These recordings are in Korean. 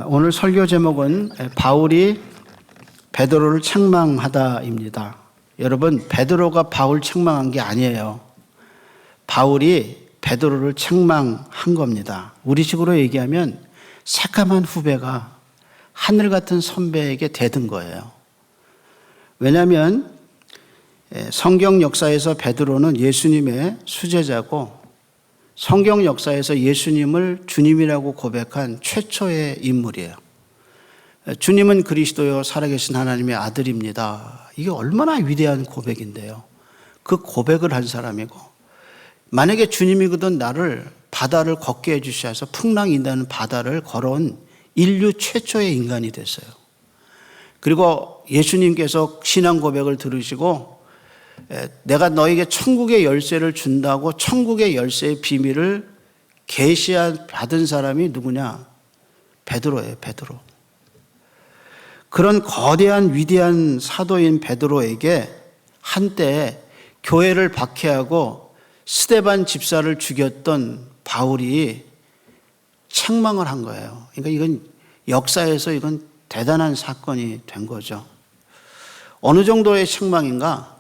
오늘 설교 제목은 바울이 베드로를 책망하다입니다. 여러분, 베드로가 바울 책망한 게 아니에요. 바울이 베드로를 책망한 겁니다. 우리식으로 얘기하면 새까만 후배가 하늘 같은 선배에게 대든 거예요. 왜냐하면 성경 역사에서 베드로는 예수님의 수제자고 성경 역사에서 예수님을 주님이라고 고백한 최초의 인물이에요. 주님은 그리스도요 살아계신 하나님의 아들입니다. 이게 얼마나 위대한 고백인데요. 그 고백을 한 사람이고, 만약에 주님이거든 나를 바다를 걷게 해주셔서 풍랑이 있는 바다를 걸어온 인류 최초의 인간이 됐어요. 그리고 예수님께서 신앙 고백을 들으시고 내가 너에게 천국의 열쇠를 준다고 천국의 열쇠의 비밀을 받은 사람이 누구냐? 베드로예요, 베드로. 그런 거대한 위대한 사도인 베드로에게 한때 교회를 박해하고 스데반 집사를 죽였던 바울이 책망을 한 거예요. 그러니까 이건 역사에서 이건 대단한 사건이 된 거죠. 어느 정도의 책망인가?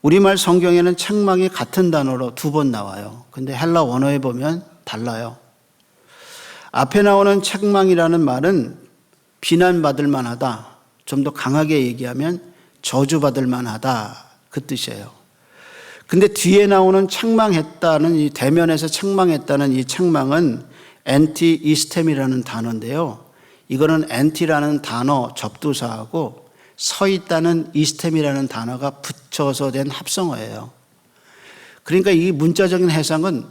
우리말 성경에는 책망이 같은 단어로 2번 나와요. 근데 헬라 원어에 보면 달라요. 앞에 나오는 책망이라는 말은 비난받을 만하다. 좀 더 강하게 얘기하면 저주받을 만하다. 그 뜻이에요. 근데 뒤에 나오는 책망했다는 이 대면에서 책망했다는 이 책망은 엔티이스템이라는 단어인데요. 이거는 엔티라는 단어 접두사하고 서 있다는 이스템이라는 단어가 붙여서 된 합성어예요. 그러니까 이 문자적인 해석은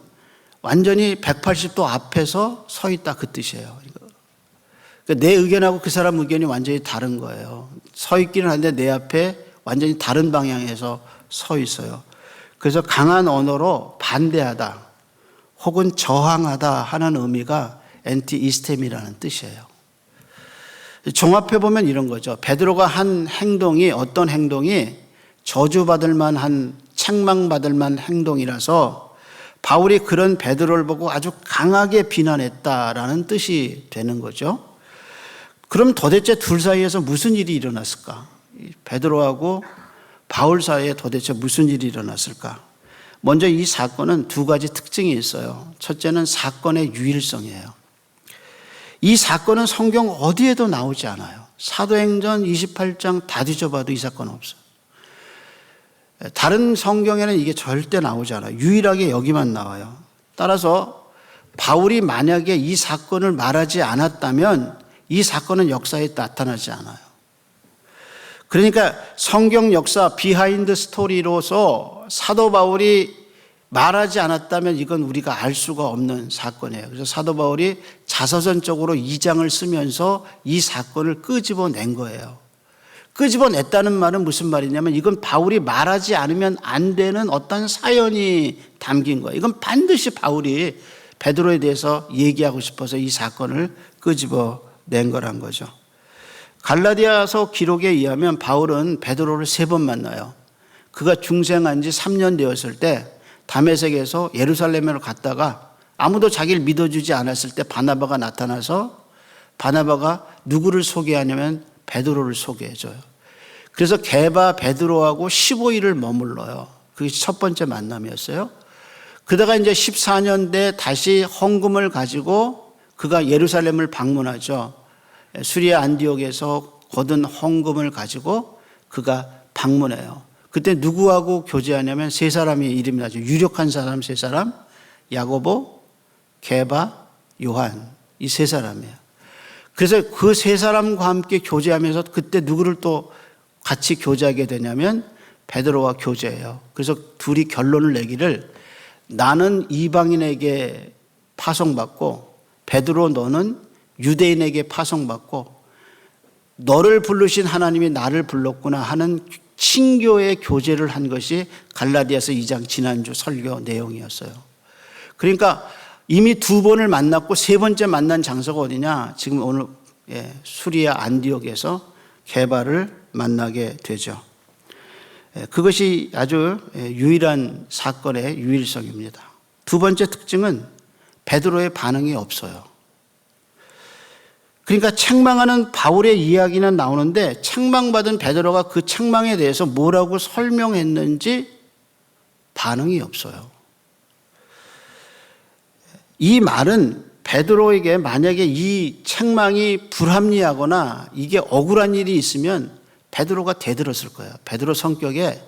완전히 180도 앞에서 서 있다 그 뜻이에요. 그러니까 내 의견하고 그 사람 의견이 완전히 다른 거예요. 서 있기는 한데 내 앞에 완전히 다른 방향에서 서 있어요. 그래서 강한 언어로 반대하다 혹은 저항하다 하는 의미가 엔티이스템이라는 뜻이에요. 종합해보면 이런 거죠. 베드로가 한 행동이 어떤 행동이 저주받을 만한 책망받을 만한 행동이라서 바울이 그런 베드로를 보고 아주 강하게 비난했다라는 뜻이 되는 거죠. 그럼 도대체 둘 사이에서 무슨 일이 일어났을까? 베드로하고 바울 사이에 도대체 무슨 일이 일어났을까? 먼저 이 사건은 2가지 특징이 있어요. 첫째는 사건의 유일성이에요. 이 사건은 성경 어디에도 나오지 않아요. 사도행전 28장 다 뒤져봐도 이 사건은 없어요. 다른 성경에는 이게 절대 나오지 않아요. 유일하게 여기만 나와요. 따라서 바울이 만약에 이 사건을 말하지 않았다면 이 사건은 역사에 나타나지 않아요. 그러니까 성경 역사 비하인드 스토리로서 사도 바울이 말하지 않았다면 이건 우리가 알 수가 없는 사건이에요. 그래서 사도 바울이 자서전적으로 2장을 쓰면서 이 사건을 끄집어낸 거예요. 끄집어냈다는 말은 무슨 말이냐면 이건 바울이 말하지 않으면 안 되는 어떤 사연이 담긴 거예요. 이건 반드시 바울이 베드로에 대해서 얘기하고 싶어서 이 사건을 끄집어낸 거란 거죠. 갈라디아서 기록에 의하면 바울은 베드로를 3번 만나요. 그가 중생한 지 3년 되었을 때 다메섹에서 예루살렘으로 갔다가 아무도 자기를 믿어주지 않았을 때 바나바가 나타나서 바나바가 누구를 소개하냐면 베드로를 소개해줘요. 그래서 게바 베드로하고 15일을 머물러요. 그게 첫 번째 만남이었어요. 그러다가 이제 14년 돼 다시 헌금을 가지고 그가 예루살렘을 방문하죠. 수리아 안디옥에서 거둔 헌금을 가지고 그가 방문해요. 그때 누구하고 교제하냐면 3사람의 이름이 나죠. 유력한 사람 3사람, 야고보, 게바, 요한, 이 3사람이에요. 그래서 그 3사람과 함께 교제하면서 그때 누구를 또 같이 교제하게 되냐면 베드로와 교제해요. 그래서 둘이 결론을 내기를 나는 이방인에게 파송받고 베드로 너는 유대인에게 파송받고 너를 부르신 하나님이 나를 불렀구나 하는 친교의 교제를 한 것이 갈라디아서 2장 지난주 설교 내용이었어요. 그러니까 이미 2번을 만났고 3번째 만난 장소가 어디냐? 지금 오늘 수리아 안디옥에서 게바를 만나게 되죠. 그것이 아주 유일한 사건의 유일성입니다. 2번째 특징은 베드로의 반응이 없어요. 그러니까 책망하는 바울의 이야기는 나오는데 책망받은 베드로가 그 책망에 대해서 뭐라고 설명했는지 반응이 없어요. 이 말은 베드로에게 만약에 이 책망이 불합리하거나 이게 억울한 일이 있으면 베드로가 대들었을 거예요. 베드로 성격에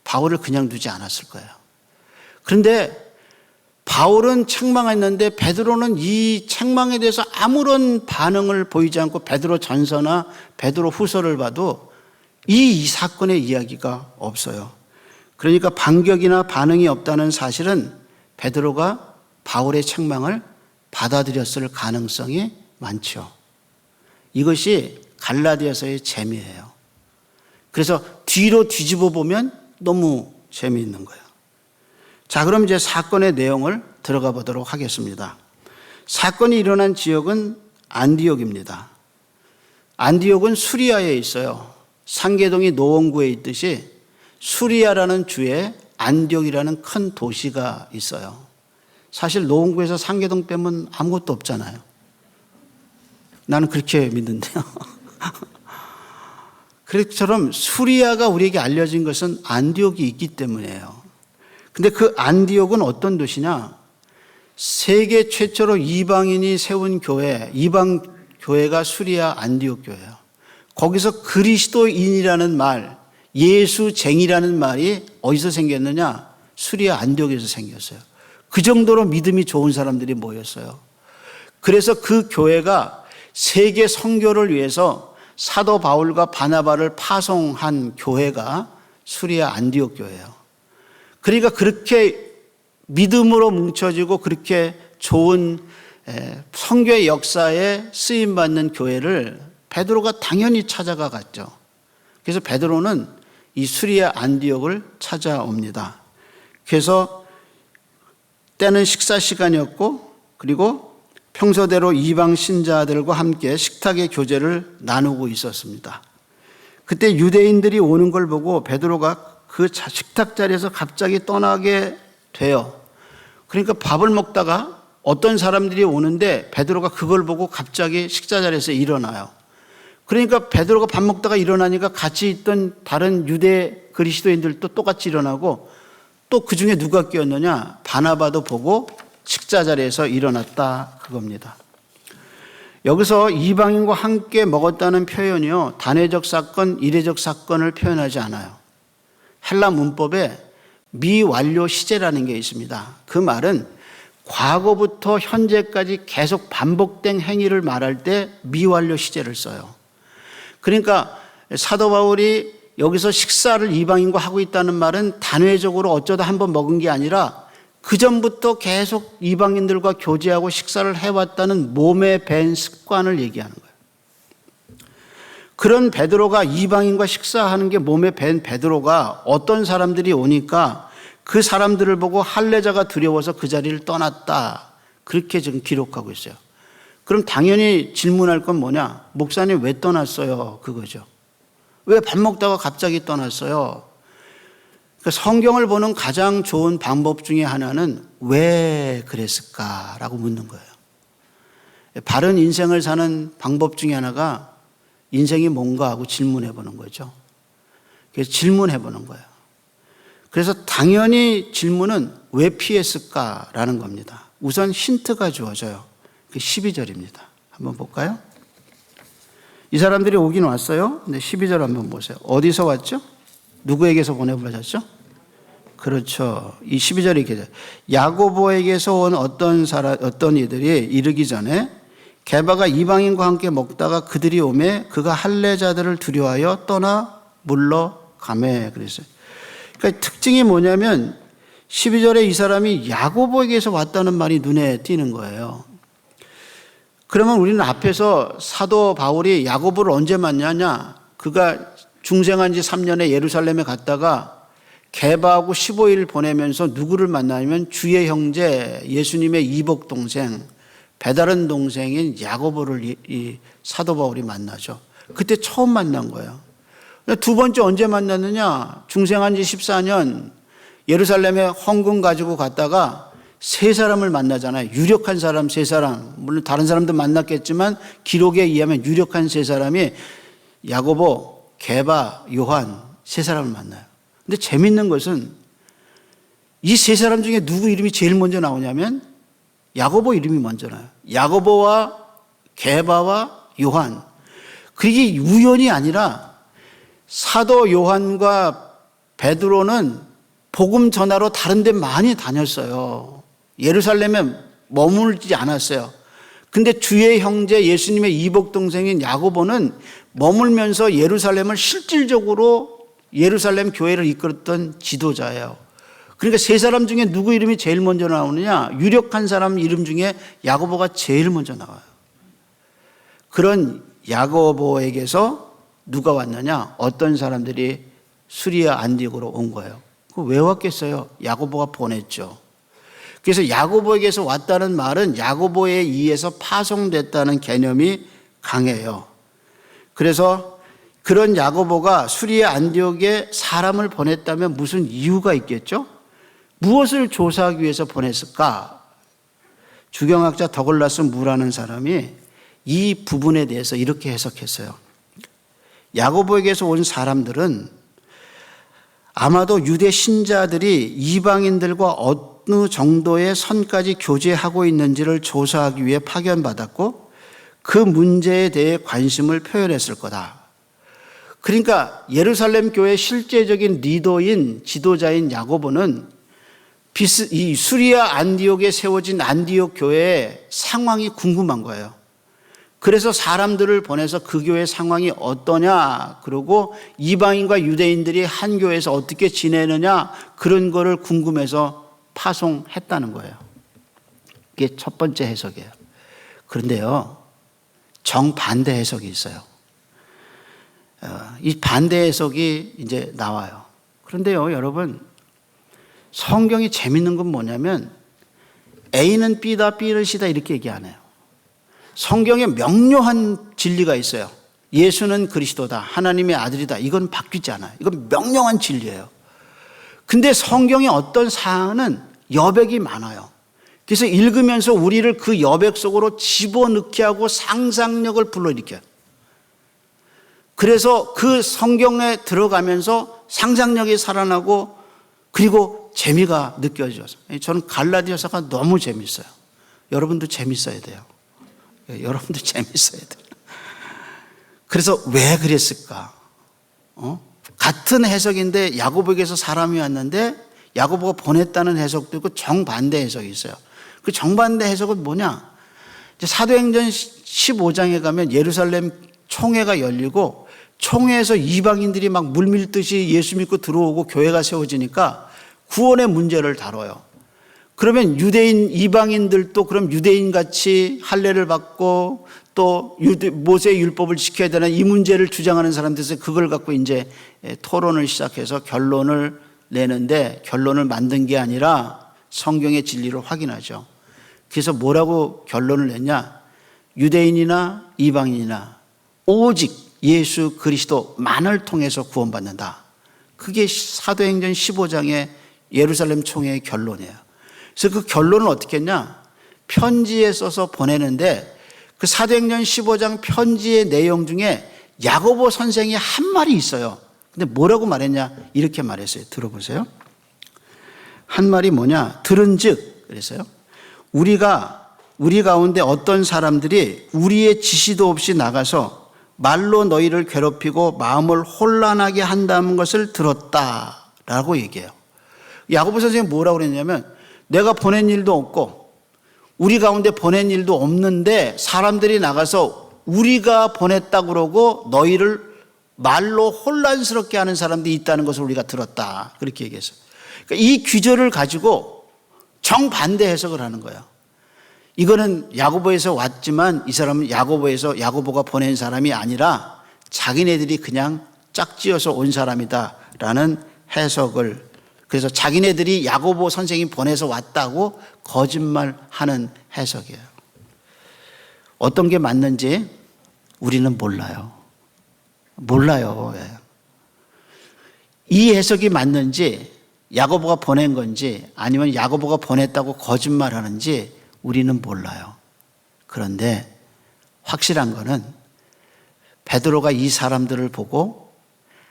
바울을 그냥 두지 않았을 거예요. 그런데 바울은 책망했는데 베드로는 이 책망에 대해서 아무런 반응을 보이지 않고 베드로 전서나 베드로 후서를 봐도 이 사건의 이야기가 없어요. 그러니까 반격이나 반응이 없다는 사실은 베드로가 바울의 책망을 받아들였을 가능성이 많죠. 이것이 갈라디아서의 재미예요. 그래서 뒤로 뒤집어 보면 너무 재미있는 거예요. 자, 그럼 이제 사건의 내용을 들어가 보도록 하겠습니다. 사건이 일어난 지역은 안디옥입니다. 안디옥은 수리아에 있어요. 상계동이 노원구에 있듯이 수리아라는 주에 안디옥이라는 큰 도시가 있어요. 사실 노원구에서 상계동 빼면 아무것도 없잖아요. 나는 그렇게 믿는데요. 그처럼 수리아가 우리에게 알려진 것은 안디옥이 있기 때문이에요. 근데 그 안디옥은 어떤 도시냐? 세계 최초로 이방인이 세운 교회, 이방 교회가 수리아 안디옥 교회예요. 거기서 그리스도인이라는 말, 예수쟁이라는 말이 어디서 생겼느냐? 수리아 안디옥에서 생겼어요. 그 정도로 믿음이 좋은 사람들이 모였어요. 그래서 그 교회가 세계 선교를 위해서 사도 바울과 바나바를 파송한 교회가 수리아 안디옥 교회예요. 그러니까 그렇게 믿음으로 뭉쳐지고 그렇게 좋은 선교의 역사에 쓰임받는 교회를 베드로가 당연히 찾아가 갔죠. 그래서 베드로는 이 수리아 안디옥을 찾아옵니다. 그래서 때는 식사 시간이었고 그리고 평소대로 이방 신자들과 함께 식탁의 교제를 나누고 있었습니다. 그때 유대인들이 오는 걸 보고 베드로가 그 식탁 자리에서 갑자기 떠나게 돼요. 그러니까 밥을 먹다가 어떤 사람들이 오는데 베드로가 그걸 보고 갑자기 식사 자리에서 일어나요. 그러니까 베드로가 밥 먹다가 일어나니까 같이 있던 다른 유대 그리스도인들도 똑같이 일어나고 또 그 중에 누가 끼었느냐? 바나바도 보고 식사 자리에서 일어났다 그겁니다. 여기서 이방인과 함께 먹었다는 표현이요, 단회적 사건, 이례적 사건을 표현하지 않아요. 헬라 문법에 미완료 시제라는 게 있습니다. 그 말은 과거부터 현재까지 계속 반복된 행위를 말할 때 미완료 시제를 써요. 그러니까 사도 바울이 여기서 식사를 이방인과 하고 있다는 말은 단회적으로 어쩌다 한번 먹은 게 아니라 그 전부터 계속 이방인들과 교제하고 식사를 해왔다는 몸에 밴 습관을 얘기하는 거예요. 그런 베드로가 이방인과 식사하는 게 몸에 밴 베드로가 어떤 사람들이 오니까 그 사람들을 보고 할례자가 두려워서 그 자리를 떠났다. 그렇게 지금 기록하고 있어요. 그럼 당연히 질문할 건 뭐냐? 목사님 왜 떠났어요? 그거죠. 왜 밥 먹다가 갑자기 떠났어요? 그러니까 성경을 보는 가장 좋은 방법 중에 하나는 왜 그랬을까라고 묻는 거예요. 바른 인생을 사는 방법 중에 하나가 인생이 뭔가 하고 질문해 보는 거죠. 그래서 질문해 보는 거예요. 그래서 당연히 질문은 왜 피했을까라는 겁니다. 우선 힌트가 주어져요. 그 12절입니다. 한번 볼까요? 이 사람들이 오긴 왔어요. 근데 12절 한번 보세요. 어디서 왔죠? 누구에게서 보내버렸죠? 그렇죠. 이 12절에 이렇게 돼요. 야고보에게서 온 어떤 이들이 이르기 전에 게바가 이방인과 함께 먹다가 그들이 오매 그가 할례자들을 두려워하여 떠나 물러가매 그랬어요. 그러니까 특징이 뭐냐면 12절에 이 사람이 야고보에게서 왔다는 말이 눈에 띄는 거예요. 그러면 우리는 앞에서 사도 바울이 야고보를 언제 만나냐? 그가 중생한 지 3년에 예루살렘에 갔다가 게바하고 15일 보내면서 누구를 만나냐면 주의 형제 예수님의 이복 동생 배다른 동생인 야고보를 이 사도 바울이 만나죠. 그때 처음 만난 거예요. 두 번째 언제 만났느냐? 중생한 지 14년 예루살렘에 헌금 가지고 갔다가 세 사람을 만나잖아요. 유력한 사람 세 사람. 물론 다른 사람도 만났겠지만 기록에 의하면 유력한 세 사람이 야고보, 게바, 요한 세 사람을 만나요. 근데 재밌는 것은 이 세 사람 중에 누구 이름이 제일 먼저 나오냐면 야고보 이름이 먼저 나와요. 야고보와 게바와 요한. 그게 우연이 아니라 사도 요한과 베드로는 복음 전하러 다른 데 많이 다녔어요. 예루살렘에 머물지 않았어요. 근데 주의 형제 예수님의 이복 동생인 야고보는 머물면서 예루살렘을 실질적으로 예루살렘 교회를 이끌었던 지도자예요. 그러니까 세 사람 중에 누구 이름이 제일 먼저 나오느냐? 유력한 사람 이름 중에 야고보가 제일 먼저 나와요. 그런 야고보에게서 누가 왔느냐? 어떤 사람들이 수리아 안디옥으로 온 거예요. 왜 왔겠어요? 야고보가 보냈죠. 그래서 야고보에게서 왔다는 말은 야고보에 의해서 파송됐다는 개념이 강해요. 그래서 그런 야고보가 수리아 안디옥에 사람을 보냈다면 무슨 이유가 있겠죠? 무엇을 조사하기 위해서 보냈을까? 주경학자 더글라스 무라는 사람이 이 부분에 대해서 이렇게 해석했어요. 야고보에게서 온 사람들은 아마도 유대 신자들이 이방인들과 어느 정도의 선까지 교제하고 있는지를 조사하기 위해 파견받았고 그 문제에 대해 관심을 표현했을 거다. 그러니까 예루살렘 교회의 실제적인 리더인 지도자인 야고보는 이 수리아 안디옥에 세워진 안디옥 교회의 상황이 궁금한 거예요. 그래서 사람들을 보내서 그 교회 상황이 어떠냐, 그리고 이방인과 유대인들이 한 교회에서 어떻게 지내느냐, 그런 거를 궁금해서 파송했다는 거예요. 그게 첫 번째 해석이에요. 그런데요, 정반대 해석이 있어요. 이 반대 해석이 이제 나와요. 그런데요, 여러분, 성경이 재밌는 건 뭐냐면 A는 B다, B는 C다 이렇게 얘기 안 해요. 성경에 명료한 진리가 있어요. 예수는 그리스도다, 하나님의 아들이다. 이건 바뀌지 않아요. 이건 명령한 진리예요. 근데 성경의 어떤 사안은 여백이 많아요. 그래서 읽으면서 우리를 그 여백 속으로 집어넣게 하고 상상력을 불러일으켜요. 그래서 그 성경에 들어가면서 상상력이 살아나고 그리고 재미가 느껴져서 저는 갈라디아서가 너무 재밌어요. 여러분도 재밌어야 돼요. 여러분도 재밌어야 돼요. 그래서 왜 그랬을까? 같은 해석인데 야고보에게서 사람이 왔는데 야고보가 보냈다는 해석도 있고 정반대 해석이 있어요. 그 정반대 해석은 뭐냐? 사도행전 15장에 가면 예루살렘 총회가 열리고 총회에서 이방인들이 막 물밀듯이 예수 믿고 들어오고 교회가 세워지니까 구원의 문제를 다뤄요. 그러면 유대인 이방인들도 그럼 유대인같이 할례를 받고 또 모세의 율법을 지켜야 되는 이 문제를 주장하는 사람들에서 그걸 갖고 이제 토론을 시작해서 결론을 내는데 결론을 만든 게 아니라 성경의 진리를 확인하죠. 그래서 뭐라고 결론을 냈냐? 유대인이나 이방인이나 오직 예수 그리스도만을 통해서 구원받는다. 그게 사도행전 15장의 예루살렘 총회의 결론이에요. 그래서 그 결론을 어떻게 했냐? 편지에 써서 보내는데 그 사도행전 15장 편지의 내용 중에 야고보 선생이 한 말이 있어요. 근데 뭐라고 말했냐? 이렇게 말했어요. 들어보세요. 한 말이 뭐냐? 들은즉 그랬어요. 우리 가운데 어떤 사람들이 우리의 지시도 없이 나가서 말로 너희를 괴롭히고 마음을 혼란하게 한다는 것을 들었다라고 얘기해요. 야고보 선생님이 뭐라고 그랬냐면 내가 보낸 일도 없고 우리 가운데 보낸 일도 없는데 사람들이 나가서 우리가 보냈다고 그러고 너희를 말로 혼란스럽게 하는 사람들이 있다는 것을 우리가 들었다. 그렇게 얘기했어요. 그러니까 이 귀절을 가지고 정반대 해석을 하는 거예요. 이거는 야고보에서 왔지만 이 사람은 야고보가 보낸 사람이 아니라 자기네들이 그냥 짝지어서 온 사람이다라는 해석을, 그래서 자기네들이 야고보 선생이 보내서 왔다고 거짓말하는 해석이에요. 어떤 게 맞는지 우리는 몰라요. 이 해석이 맞는지 야고보가 보낸 건지 아니면 야고보가 보냈다고 거짓말하는지 우리는 몰라요. 그런데 확실한 거는 베드로가 이 사람들을 보고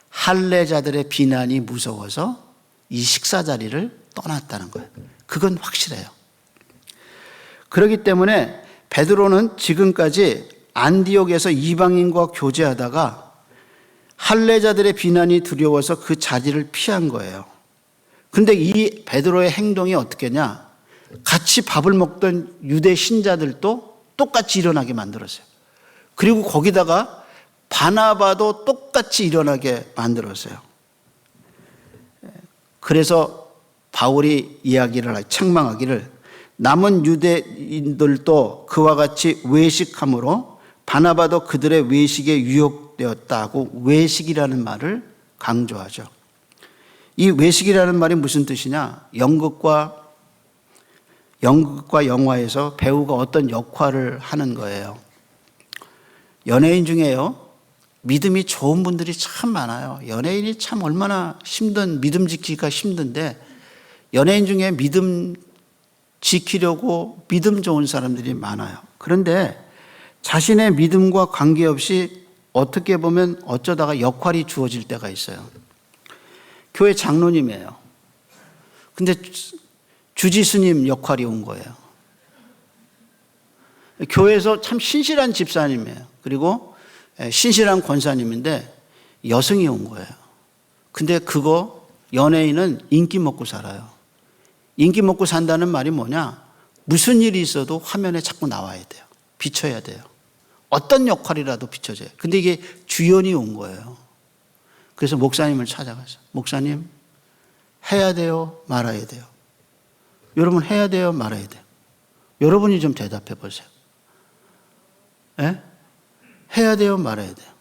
할례자들의 비난이 무서워서 이 식사 자리를 떠났다는 거예요. 그건 확실해요. 그렇기 때문에 베드로는 지금까지 안디옥에서 이방인과 교제하다가 할례자들의 비난이 두려워서 그 자리를 피한 거예요. 근데 이 베드로의 행동이 어떻게냐? 같이 밥을 먹던 유대 신자들도 똑같이 일어나게 만들었어요. 그리고 거기다가 바나바도 똑같이 일어나게 만들었어요. 그래서 바울이 책망하기를 남은 유대인들도 그와 같이 외식함으로 바나바도 그들의 외식에 유혹되었다고 외식이라는 말을 강조하죠. 이 외식이라는 말이 무슨 뜻이냐? 연극과 영화에서 배우가 어떤 역할을 하는 거예요. 연예인 중에요, 믿음이 좋은 분들이 참 많아요. 연예인이 참 얼마나 믿음 지키기가 힘든데, 연예인 중에 믿음 지키려고 믿음 좋은 사람들이 많아요. 그런데 자신의 믿음과 관계없이 어떻게 보면 어쩌다가 역할이 주어질 때가 있어요. 교회 장로님이에요. 근데 주지스님 역할이 온 거예요. 교회에서 참 신실한 집사님이에요. 그리고 신실한 권사님인데 여성이 온 거예요. 근데 연예인은 인기 먹고 살아요. 인기 먹고 산다는 말이 뭐냐? 무슨 일이 있어도 화면에 자꾸 나와야 돼요. 비춰야 돼요. 어떤 역할이라도 비춰져요. 근데 이게 주연이 온 거예요. 그래서 목사님을 찾아가서, 목사님, 해야 돼요? 말아야 돼요? 여러분, 해야 돼요? 말아야 돼요? 여러분이 좀 대답해 보세요. 예? 해야 돼요? 말아야 돼요?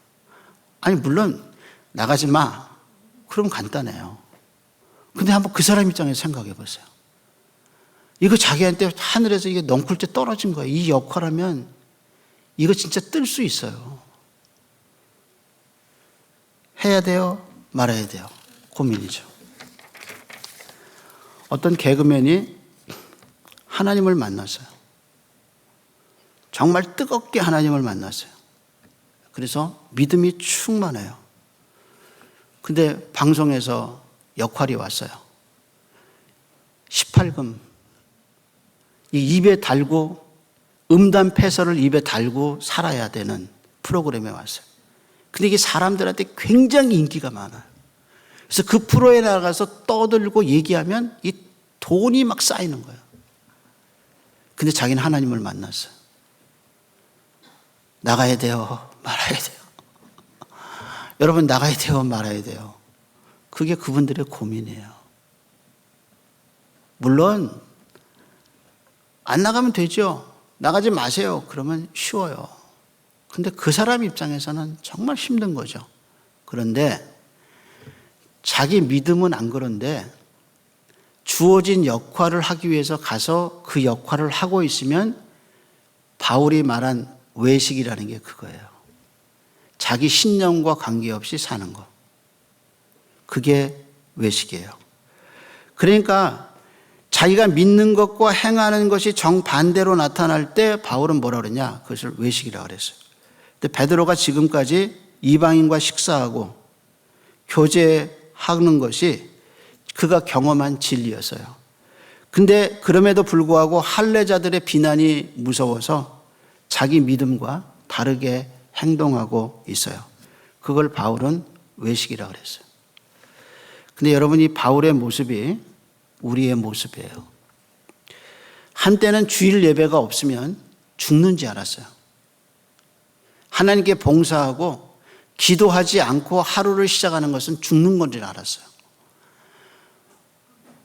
아니, 물론 나가지 마. 그럼 간단해요. 근데 한번 그 사람 입장에서 생각해 보세요. 이거 자기한테 하늘에서 이게 넝쿨째 떨어진 거예요. 이 역할하면 이거 진짜 뜰 수 있어요. 해야 돼요? 말아야 돼요? 고민이죠. 어떤 개그맨이 하나님을 만났어요. 정말 뜨겁게 하나님을 만났어요. 그래서 믿음이 충만해요. 근데 방송에서 역할이 왔어요. 18금. 이 입에 달고, 음담 패설을 입에 달고 살아야 되는 프로그램에 왔어요. 근데 이게 사람들한테 굉장히 인기가 많아요. 그래서 그 프로에 나가서 떠들고 얘기하면 이 돈이 막 쌓이는 거예요. 근데 자기는 하나님을 만났어요. 나가야 돼요? 말아야 돼요? 여러분, 나가야 돼요? 말아야 돼요? 그게 그분들의 고민이에요. 물론 안 나가면 되죠. 나가지 마세요. 그러면 쉬워요. 근데 그 사람 입장에서는 정말 힘든 거죠. 그런데 자기 믿음은 안 그런데 주어진 역할을 하기 위해서 가서 그 역할을 하고 있으면 바울이 말한 외식이라는 게 그거예요. 자기 신념과 관계없이 사는 거. 그게 외식이에요. 그러니까 자기가 믿는 것과 행하는 것이 정반대로 나타날 때 바울은 뭐라 그러냐? 그것을 외식이라고 그랬어요. 근데 베드로가 지금까지 이방인과 식사하고 교제하는 것이 그가 경험한 진리였어요. 근데 그럼에도 불구하고 할례자들의 비난이 무서워서 자기 믿음과 다르게 행동하고 있어요. 그걸 바울은 외식이라고 그랬어요. 근데 여러분, 이 바울의 모습이 우리의 모습이에요. 한때는 주일 예배가 없으면 죽는지 알았어요. 하나님께 봉사하고 기도하지 않고 하루를 시작하는 것은 죽는 건 줄 알았어요.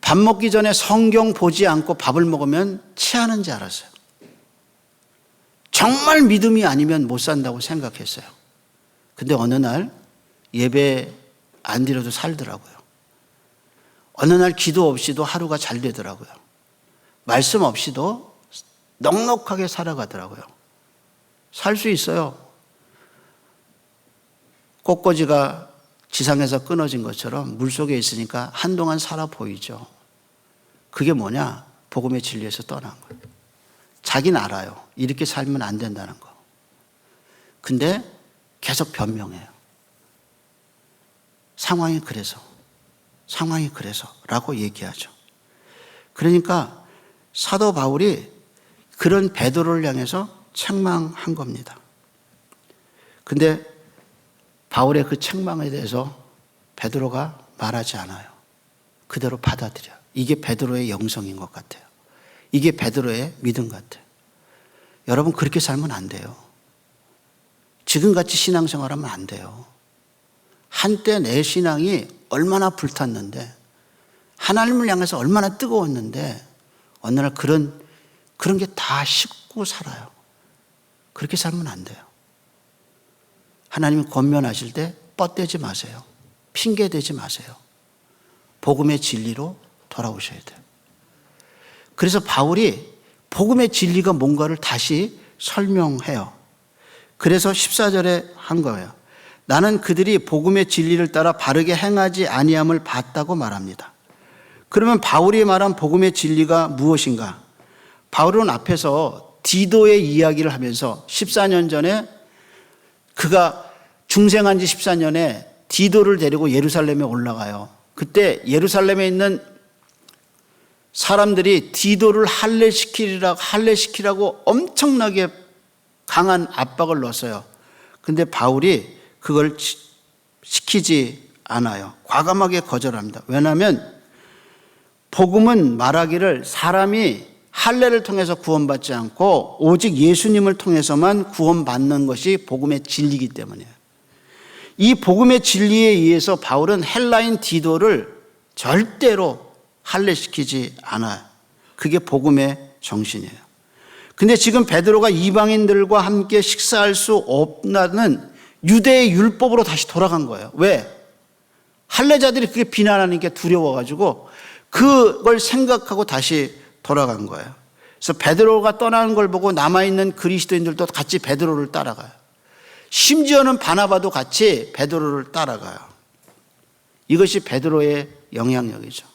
밥 먹기 전에 성경 보지 않고 밥을 먹으면 체하는지 알았어요. 정말 믿음이 아니면 못 산다고 생각했어요. 근데 어느 날 예배 안 드려도 살더라고요. 어느 날 기도 없이도 하루가 잘 되더라고요. 말씀 없이도 넉넉하게 살아가더라고요. 살 수 있어요. 꽃꽂이가 지상에서 끊어진 것처럼 물속에 있으니까 한동안 살아 보이죠. 그게 뭐냐? 복음의 진리에서 떠난 거예요. 자기는 알아요. 이렇게 살면 안 된다는 거. 근데 계속 변명해요. 상황이 그래서 라고 얘기하죠. 그러니까 사도 바울이 그런 베드로를 향해서 책망한 겁니다. 근데 바울의 그 책망에 대해서 베드로가 말하지 않아요. 그대로 받아들여요. 이게 베드로의 영성인 것 같아요. 이게 베드로의 믿음 같아요. 여러분, 그렇게 살면 안 돼요. 지금같이 신앙생활하면 안 돼요. 한때 내 신앙이 얼마나 불탔는데, 하나님을 향해서 얼마나 뜨거웠는데 어느 날 그런 게 다 식고 살아요. 그렇게 살면 안 돼요. 하나님이 권면하실 때 뻗대지 마세요. 핑계대지 마세요. 복음의 진리로 돌아오셔야 돼요. 그래서 바울이 복음의 진리가 뭔가를 다시 설명해요. 그래서 14절에 한 거예요. 나는 그들이 복음의 진리를 따라 바르게 행하지 아니함을 봤다고 말합니다. 그러면 바울이 말한 복음의 진리가 무엇인가? 바울은 앞에서 디도의 이야기를 하면서 14년 전에 그가 중생한 지 14년에 디도를 데리고 예루살렘에 올라가요. 그때 예루살렘에 있는 사람들이 디도를 할례시키라고 엄청나게 강한 압박을 넣었어요. 근데 바울이 그걸 시키지 않아요. 과감하게 거절합니다. 왜냐하면 복음은 말하기를 사람이 할례를 통해서 구원받지 않고 오직 예수님을 통해서만 구원받는 것이 복음의 진리이기 때문이에요. 이 복음의 진리에 의해서 바울은 헬라인 디도를 절대로 할례시키지 않아요. 그게 복음의 정신이에요. 근데 지금 베드로가 이방인들과 함께 식사할 수 없다는 유대의 율법으로 다시 돌아간 거예요. 왜? 할례자들이 그게 비난하는 게 두려워가지고 그걸 생각하고 다시 돌아간 거예요. 그래서 베드로가 떠나는 걸 보고 남아있는 그리스도인들도 같이 베드로를 따라가요. 심지어는 바나바도 같이 베드로를 따라가요. 이것이 베드로의 영향력이죠.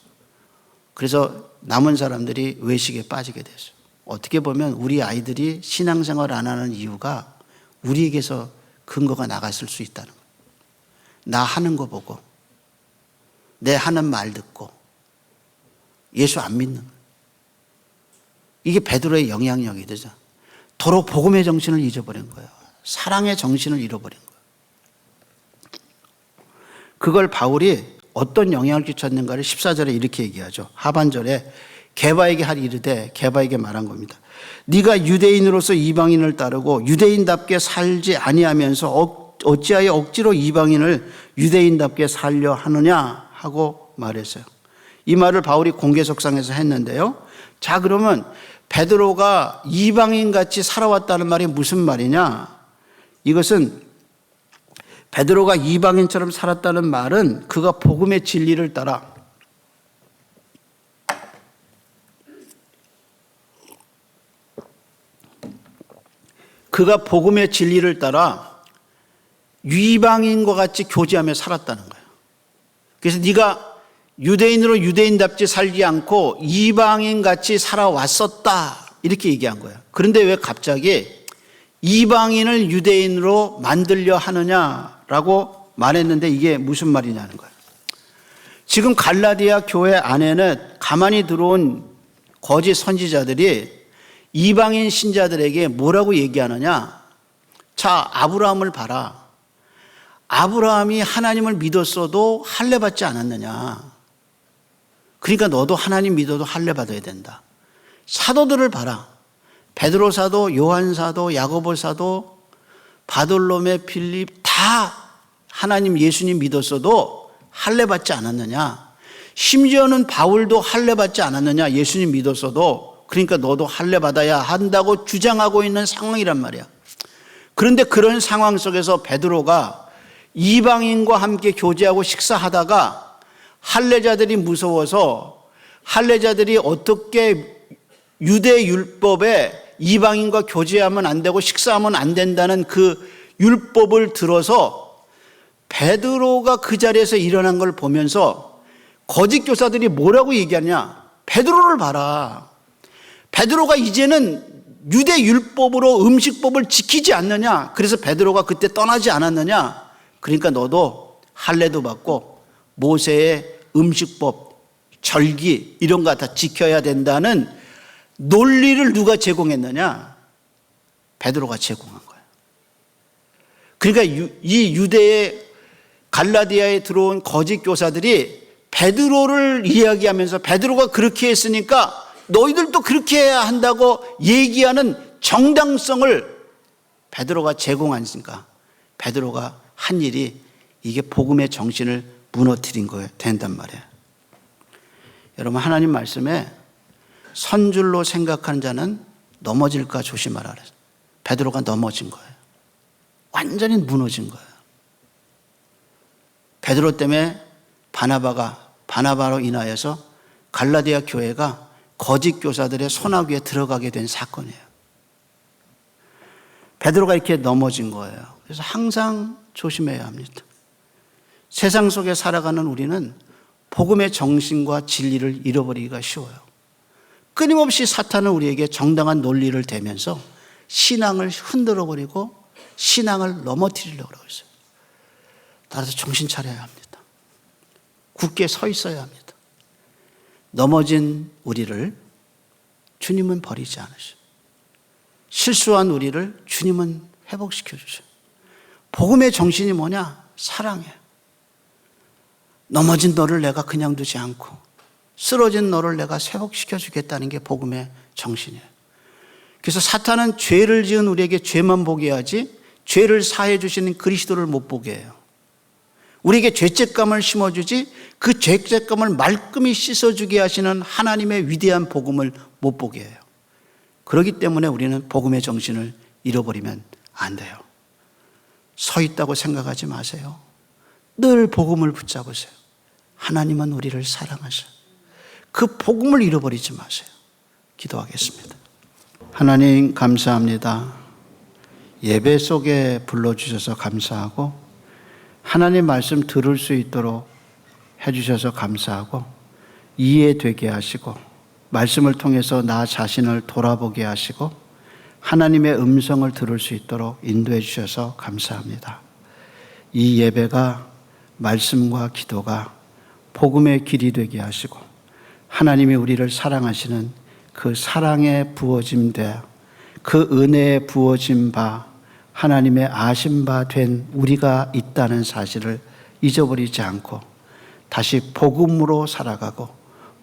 그래서 남은 사람들이 외식에 빠지게 됐어요. 어떻게 보면 우리 아이들이 신앙생활 안 하는 이유가 우리에게서 근거가 나갔을 수 있다는 거예요. 나 하는 거 보고 내 하는 말 듣고 예수 안 믿는 거예요. 이게 베드로의 영향력이 되죠. 도로 복음의 정신을 잊어버린 거예요. 사랑의 정신을 잃어버린 거예요. 그걸 바울이 어떤 영향을 끼쳤는가를 14절에 이렇게 얘기하죠. 하반절에 게바에게 할 이르되 게바에게 말한 겁니다. 네가 유대인으로서 이방인을 따르고 유대인답게 살지 아니하면서 어찌하여 억지로 이방인을 유대인답게 살려 하느냐 하고 말했어요. 이 말을 바울이 공개석상에서 했는데요. 자, 그러면 베드로가 이방인같이 살아왔다는 말이 무슨 말이냐? 이것은 베드로가 이방인처럼 살았다는 말은 그가 복음의 진리를 따라 이방인과 같이 교제하며 살았다는 거예요. 그래서 네가 유대인으로 유대인답지 살지 않고 이방인같이 살아왔었다 이렇게 얘기한 거예요. 그런데 왜 갑자기 이방인을 유대인으로 만들려 하느냐라고 말했는데 이게 무슨 말이냐는 거예요. 지금 갈라디아 교회 안에는 가만히 들어온 거짓 선지자들이 이방인 신자들에게 뭐라고 얘기하느냐? 자, 아브라함을 봐라. 아브라함이 하나님을 믿었어도 할례 받지 않았느냐? 그러니까 너도 하나님 믿어도 할례 받아야 된다. 사도들을 봐라. 베드로 사도, 요한 사도, 야고보 사도, 바돌로메, 필립 다 하나님 예수님 믿었어도 할례 받지 않았느냐? 심지어는 바울도 할례 받지 않았느냐? 예수님 믿었어도. 그러니까 너도 할례 받아야 한다고 주장하고 있는 상황이란 말이야. 그런데 그런 상황 속에서 베드로가 이방인과 함께 교제하고 식사하다가 할례자들이 무서워서 할례자들이 어떻게 유대 율법에 이방인과 교제하면 안 되고 식사하면 안 된다는 그 율법을 들어서 베드로가 그 자리에서 일어난 걸 보면서 거짓 교사들이 뭐라고 얘기하냐? 베드로를 봐라. 베드로가 이제는 유대 율법으로 음식법을 지키지 않느냐? 그래서 베드로가 그때 떠나지 않았느냐? 그러니까 너도 할례도 받고 모세의 음식법, 절기 이런 거 다 지켜야 된다는 논리를 누가 제공했느냐? 베드로가 제공한 거예요. 그러니까 이 유대의 갈라디아에 들어온 거짓 교사들이 베드로를 이야기하면서 베드로가 그렇게 했으니까 너희들도 그렇게 해야 한다고 얘기하는 정당성을 베드로가 제공하니까 베드로가 한 일이 이게 복음의 정신을 무너뜨린 거예요. 된단 말이에요. 여러분, 하나님 말씀에 선줄로 생각하는 자는 넘어질까 조심하라 그랬어요. 베드로가 넘어진 거예요. 완전히 무너진 거예요. 베드로 때문에 바나바로 인하여서 갈라디아 교회가 거짓 교사들의 손아귀에 들어가게 된 사건이에요. 베드로가 이렇게 넘어진 거예요. 그래서 항상 조심해야 합니다. 세상 속에 살아가는 우리는 복음의 정신과 진리를 잃어버리기가 쉬워요. 끊임없이 사탄은 우리에게 정당한 논리를 대면서 신앙을 흔들어버리고 신앙을 넘어뜨리려고 그러고 있어요. 따라서 정신 차려야 합니다. 굳게 서 있어야 합니다. 넘어진 우리를 주님은 버리지 않으셔. 실수한 우리를 주님은 회복시켜 주셔. 복음의 정신이 뭐냐? 사랑이에요. 넘어진 너를 내가 그냥 두지 않고 쓰러진 너를 내가 회복시켜 주겠다는 게 복음의 정신이에요. 그래서 사탄은 죄를 지은 우리에게 죄만 보게 하지 죄를 사해 주시는 그리스도를 못 보게 해요. 우리에게 죄책감을 심어주지 그 죄책감을 말끔히 씻어주게 하시는 하나님의 위대한 복음을 못 보게 해요. 그렇기 때문에 우리는 복음의 정신을 잃어버리면 안 돼요. 서 있다고 생각하지 마세요. 늘 복음을 붙잡으세요. 하나님은 우리를 사랑하셔요. 그 복음을 잃어버리지 마세요. 기도하겠습니다. 하나님 감사합니다. 예배 속에 불러주셔서 감사하고 하나님 말씀 들을 수 있도록 해주셔서 감사하고 이해되게 하시고 말씀을 통해서 나 자신을 돌아보게 하시고 하나님의 음성을 들을 수 있도록 인도해 주셔서 감사합니다. 이 예배가 말씀과 기도가 복음의 길이 되게 하시고 하나님이 우리를 사랑하시는 그 사랑에 부어진 데 그 은혜에 부어진 바 하나님의 아신 바 된 우리가 있다는 사실을 잊어버리지 않고 다시 복음으로 살아가고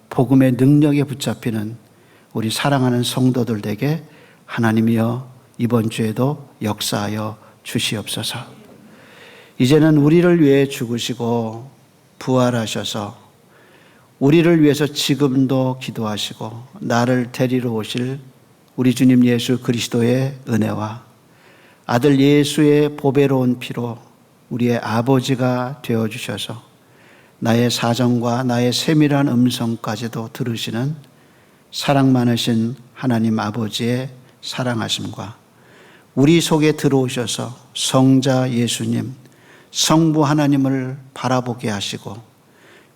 복음의 능력에 붙잡히는 우리 사랑하는 성도들 에게 하나님이여 이번 주에도 역사하여 주시옵소서. 이제는 우리를 위해 죽으시고 부활하셔서 우리를 위해서 지금도 기도하시고 나를 데리러 오실 우리 주님 예수 그리스도의 은혜와 아들 예수의 보배로운 피로 우리의 아버지가 되어주셔서 나의 사정과 나의 세밀한 음성까지도 들으시는 사랑 많으신 하나님 아버지의 사랑하심과 우리 속에 들어오셔서 성자 예수님, 성부 하나님을 바라보게 하시고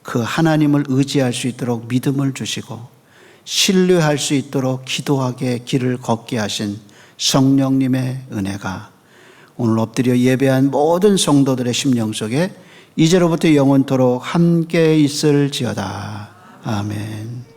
그 하나님을 의지할 수 있도록 믿음을 주시고 신뢰할 수 있도록 기도하게 길을 걷게 하신 성령님의 은혜가 오늘 엎드려 예배한 모든 성도들의 심령 속에 이제로부터 영원토록 함께 있을지어다. 아멘.